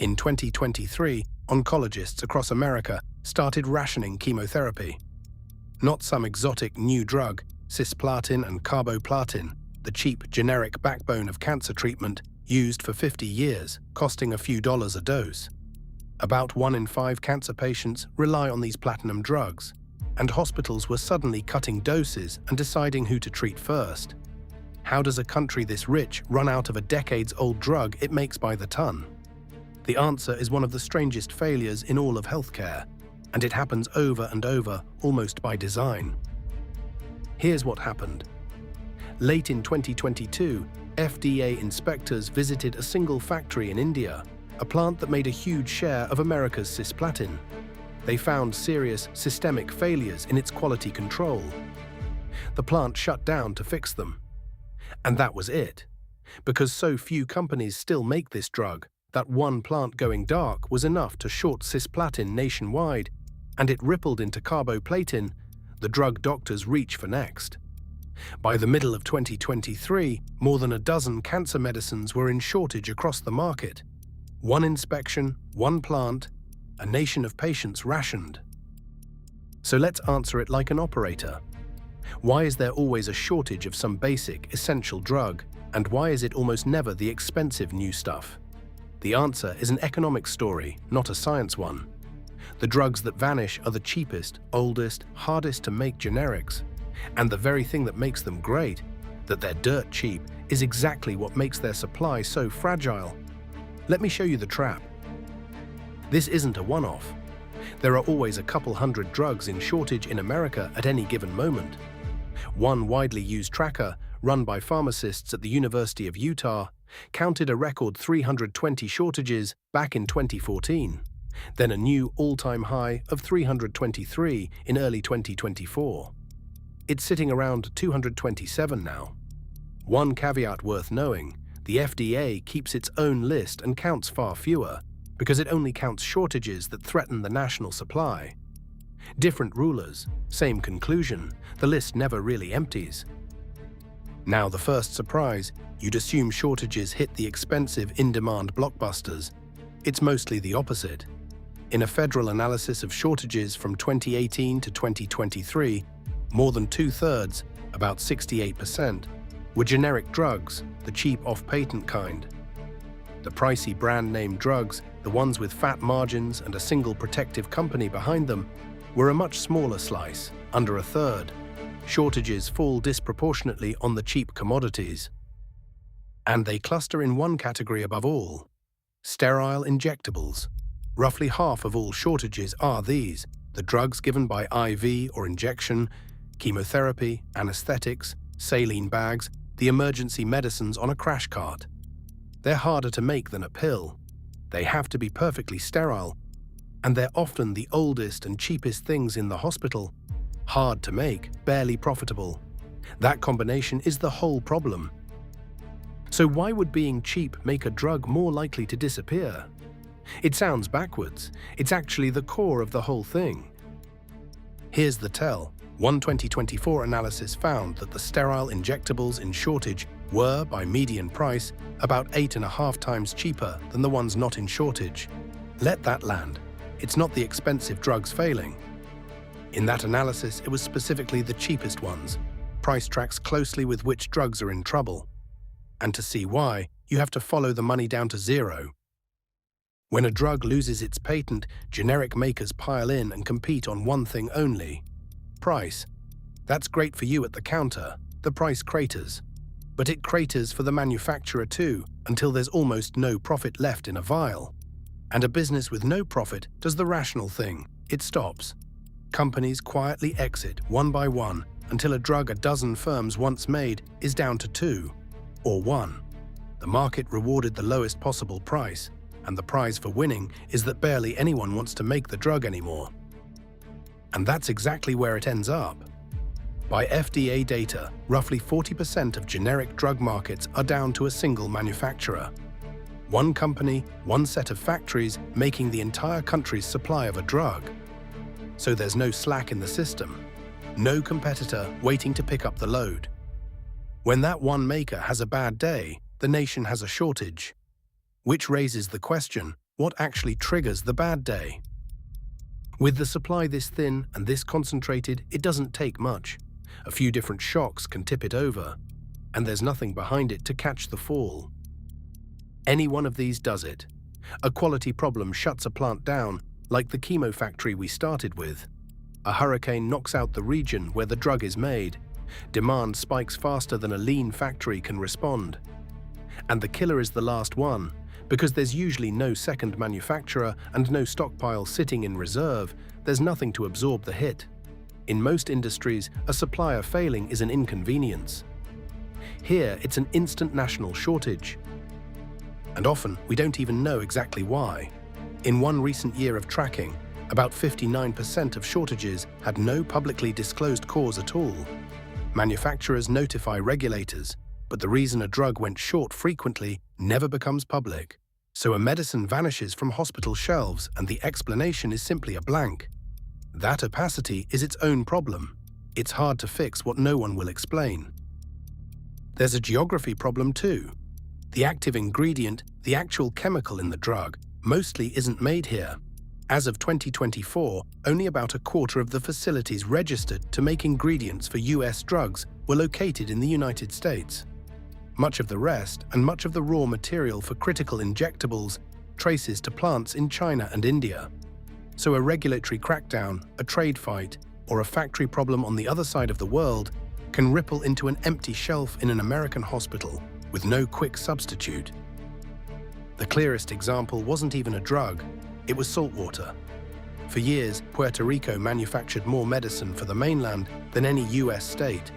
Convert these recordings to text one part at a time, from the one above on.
In 2023, oncologists across America started rationing chemotherapy. Not some exotic new drug, cisplatin and carboplatin, the cheap generic backbone of cancer treatment, used for 50 years, costing a few dollars a dose. About 1 in 5 cancer patients rely on these platinum drugs, and hospitals were suddenly cutting doses and deciding who to treat first. How does a country this rich run out of a decades-old drug it makes by the ton? The answer is one of the strangest failures in all of healthcare, and it happens over and over, almost by design. Here's what happened. Late in 2022, FDA inspectors visited a single factory in India, a plant that made a huge share of America's cisplatin. They found serious systemic failures in its quality control. The plant shut down to fix them. And that was it. Because so few companies still make this drug, that one plant going dark was enough to short cisplatin nationwide, and it rippled into carboplatin, the drug doctors reach for next. By the middle of 2023, more than a dozen cancer medicines were in shortage across the market. One inspection, one plant, a nation of patients rationed. So let's answer it like an operator. Why is there always a shortage of some basic, essential drug, and why is it almost never the expensive new stuff? The answer is an economic story, not a science one. The drugs that vanish are the cheapest, oldest, hardest to make generics. And the very thing that makes them great, that they're dirt cheap, is exactly what makes their supply so fragile. Let me show you the trap. This isn't a one-off. There are always a couple hundred drugs in shortage in America at any given moment. One widely used tracker, run by pharmacists at the University of Utah, counted a record 320 shortages back in 2014, then a new all-time high of 323 in early 2024. It's sitting around 227 now. One caveat worth knowing, the FDA keeps its own list and counts far fewer, because it only counts shortages that threaten the national supply. Different rulers, same conclusion, the list never really empties. Now the first surprise, you'd assume shortages hit the expensive in-demand blockbusters. It's mostly the opposite. In a federal analysis of shortages from 2018 to 2023, more than 2/3, about 68%, were generic drugs, the cheap off-patent kind. The pricey brand-name drugs, the ones with fat margins and a single protective company behind them, were a much smaller slice, under 1/3. Shortages fall disproportionately on the cheap commodities. And they cluster in one category above all: sterile injectables. Roughly half of all shortages are these, the drugs given by IV or injection, chemotherapy, anesthetics, saline bags, the emergency medicines on a crash cart. They're harder to make than a pill. They have to be perfectly sterile, and they're often the oldest and cheapest things in the hospital. Hard to make, barely profitable. That combination is the whole problem. So why would being cheap make a drug more likely to disappear? It sounds backwards. It's actually the core of the whole thing. Here's the tell. One 2024 analysis found that the sterile injectables in shortage were, by median price, about 8.5 times cheaper than the ones not in shortage. Let that land. It's not the expensive drugs failing. In that analysis, it was specifically the cheapest ones. Price tracks closely with which drugs are in trouble. And to see why, you have to follow the money down to zero. When a drug loses its patent, generic makers pile in and compete on one thing only: price. That's great for you at the counter, the price craters. But it craters for the manufacturer too, until there's almost no profit left in a vial. And a business with no profit does the rational thing: it stops. Companies quietly exit one by one until a drug a dozen firms once made is down to 2 or 1. The market rewarded the lowest possible price, and the prize for winning is that barely anyone wants to make the drug anymore. And that's exactly where it ends up. By FDA data, roughly 40% of generic drug markets are down to a single manufacturer. One company, one set of factories making the entire country's supply of a drug. So there's no slack in the system, no competitor waiting to pick up the load. When that one maker has a bad day, the nation has a shortage. Which raises the question, What actually triggers the bad day? With the supply this thin and this concentrated, it doesn't take much. A few different shocks can tip it over, and there's nothing behind it to catch the fall. Any one of these does it. A quality problem shuts a plant down, like the chemo factory we started with. A hurricane knocks out the region where the drug is made. Demand spikes faster than a lean factory can respond. And the killer is the last one, because there's usually no second manufacturer and no stockpile sitting in reserve. There's nothing to absorb the hit. In most industries, a supplier failing is an inconvenience. Here, it's an instant national shortage. And often, we don't even know exactly why. In one recent year of tracking, about 59% of shortages had no publicly disclosed cause at all. Manufacturers notify regulators, but the reason a drug went short frequently never becomes public. So a medicine vanishes from hospital shelves and the explanation is simply a blank. That opacity is its own problem. It's hard to fix what no one will explain. There's a geography problem too. The active ingredient, the actual chemical in the drug, mostly isn't made here. As of 2024, only about a quarter of the facilities registered to make ingredients for US drugs were located in the United States. Much of the rest, and much of the raw material for critical injectables, traces to plants in China and India. So a regulatory crackdown, a trade fight, or a factory problem on the other side of the world can ripple into an empty shelf in an American hospital with no quick substitute. The clearest example wasn't even a drug, it was salt water. For years, Puerto Rico manufactured more medicine for the mainland than any US state,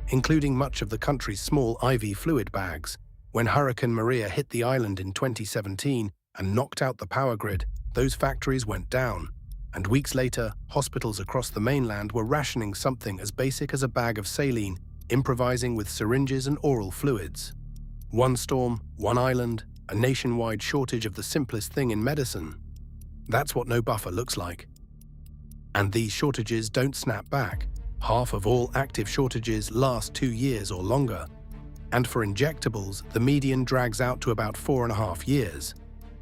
including much of the country's small IV fluid bags. When Hurricane Maria hit the island in 2017 and knocked out the power grid, those factories went down, and weeks later, hospitals across the mainland were rationing something as basic as a bag of saline, improvising with syringes and oral fluids. One storm, one island, a nationwide shortage of the simplest thing in medicine. That's what no buffer looks like. And these shortages don't snap back. Half of all active shortages last 2 years or longer. And for injectables, the median drags out to about 4.5 years.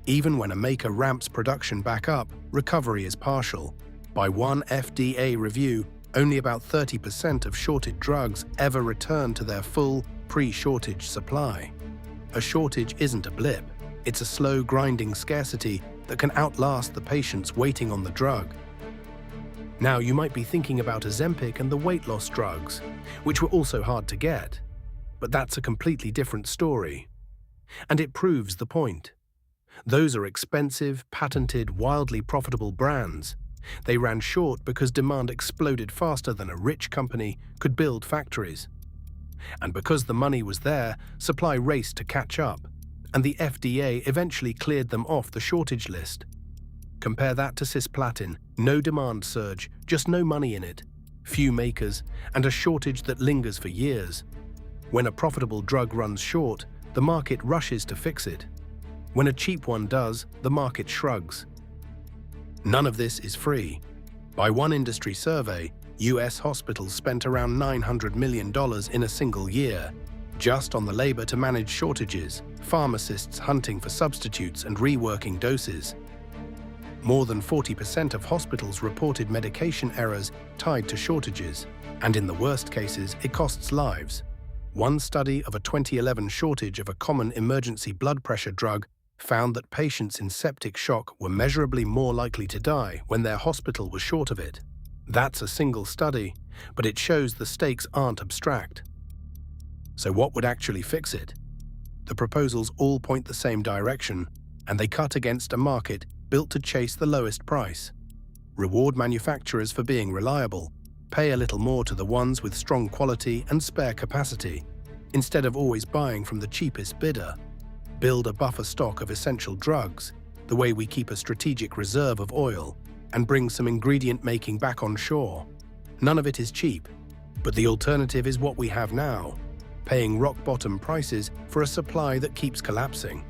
Even when a maker ramps production back up, recovery is partial. By one FDA review, only about 30% of shorted drugs ever return to their full, pre-shortage supply. A shortage isn't a blip. It's a slow, grinding scarcity that can outlast the patients waiting on the drug. Now, you might be thinking about Ozempic and the weight loss drugs, which were also hard to get. But that's a completely different story. And it proves the point. Those are expensive, patented, wildly profitable brands. They ran short because demand exploded faster than a rich company could build factories. And because the money was there, supply raced to catch up, and the FDA eventually cleared them off the shortage list. Compare that to cisplatin, no demand surge, just no money in it, few makers, and a shortage that lingers for years. When a profitable drug runs short, the market rushes to fix it. When a cheap one does, the market shrugs. None of this is free. By one industry survey, US hospitals spent around $900 million in a single year, just on the labor to manage shortages, pharmacists hunting for substitutes and reworking doses. More than 40% of hospitals reported medication errors tied to shortages, and in the worst cases, it costs lives. One study of a 2011 shortage of a common emergency blood pressure drug found that patients in septic shock were measurably more likely to die when their hospital was short of it. That's a single study, but it shows the stakes aren't abstract. So what would actually fix it? The proposals all point the same direction, and they cut against a market built to chase the lowest price. Reward manufacturers for being reliable, pay a little more to the ones with strong quality and spare capacity, instead of always buying from the cheapest bidder. Build a buffer stock of essential drugs, the way we keep a strategic reserve of oil, and bring some ingredient making back on shore. None of it is cheap, but the alternative is what we have now, paying rock-bottom prices for a supply that keeps collapsing.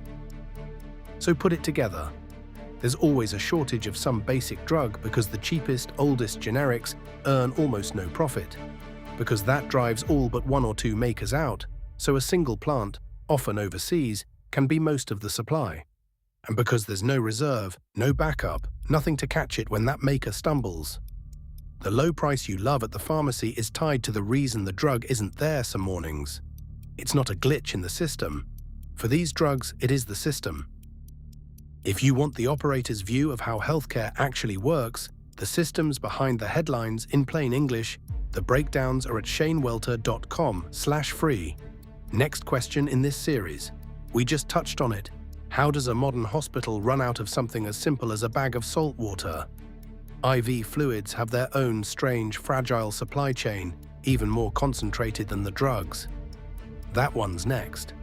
So put it together. There's always a shortage of some basic drug because the cheapest, oldest generics earn almost no profit, because that drives all but one or two makers out, so a single plant, often overseas, can be most of the supply. And because there's no reserve, no backup, nothing to catch it when that maker stumbles. The low price you love at the pharmacy is tied to the reason the drug isn't there some mornings. It's not a glitch in the system. For these drugs, it is the system. If you want the operator's view of how healthcare actually works, the systems behind the headlines in plain English, the breakdowns are at shanewelter.com/free. Next question in this series. We just touched on it. How does a modern hospital run out of something as simple as a bag of salt water? IV fluids have their own strange, fragile supply chain, even more concentrated than the drugs. That one's next.